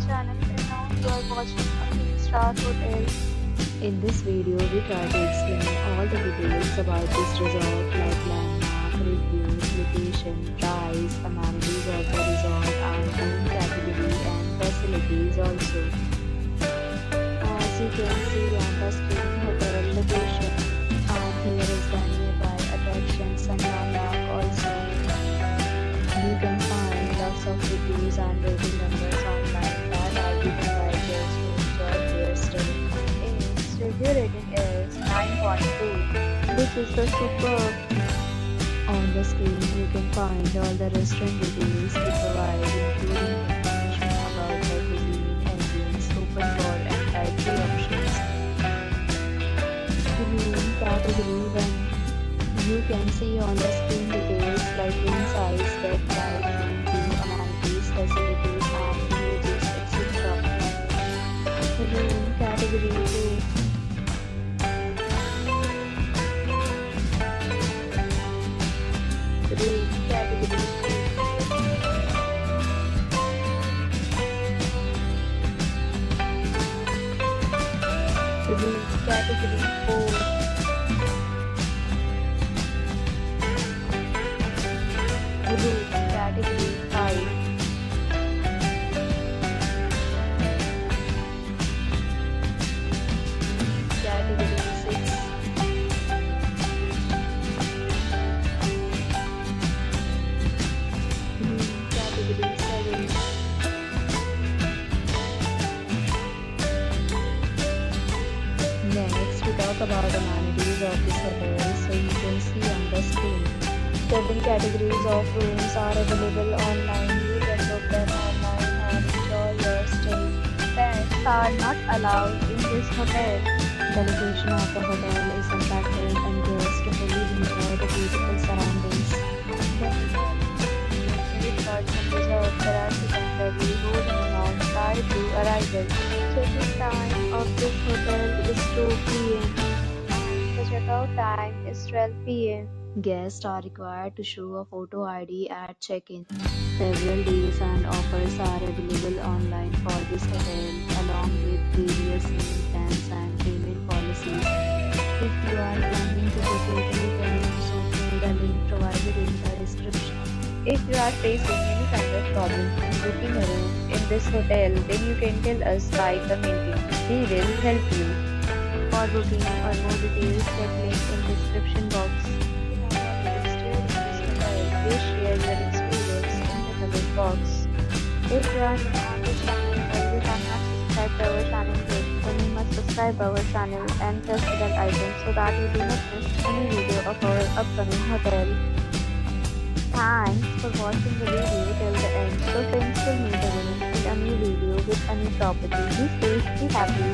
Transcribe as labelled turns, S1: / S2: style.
S1: channel, and now you are watching a 3-star hotel.
S2: In this video, we try to explain all the details about this resort like landmark, reviews, location, price, amenities of the resort and room category and facilities also. As you can see on the screen, hotel location, and here is the nearby attractions and landmark also. You can find lots of reviews and rating numbers online that are given by guests who enjoy their stay.
S1: Its review rating is 9.2, which is the superb.
S2: On the screen, you can find all the restaurant details we provide, including information about the cuisine, ambience, open bar, and dietary options. Room category 1. You can see on the screen details like room size, bed type, room view, amenities, facilities, and images, etc. Room category 2. Room category 3. Room category 4. Room category 5. Category 6. Room category 7. Next, we talk about amenities of this hotel, so you can see on the screen. Seven categories of rooms are available online. You can book them online and enjoy your stay.
S1: Pets are not allowed in this hotel.
S2: The location of the hotel is attractive and guests fully enjoy the beautiful surroundings.
S1: Credit cards and reserve terrace temporarily holding amount prior to arrival. Check-in time of this hotel is 2 p.m. The checkout time is 12 p.m.
S2: Guests are required to show a photo ID at check-in. Several deals and offers are available online for this hotel, along with various meal plans and payment policies. If you are planning to book it, you can also through the link provided in the description.
S1: If you are facing any kind of problem in booking a room in this hotel, then you can tell us by commenting. We will help you. For booking or more details, check link in description box. Please share your experience in the comment box. If you are new on the channel or you have not subscribed to our channel yet, then you must subscribe our channel and press the bell icon so that you do not miss any video of our upcoming hotel. Thanks for watching the video till the end. So friends will meet again in a new video with a new property. Be safe, be happy.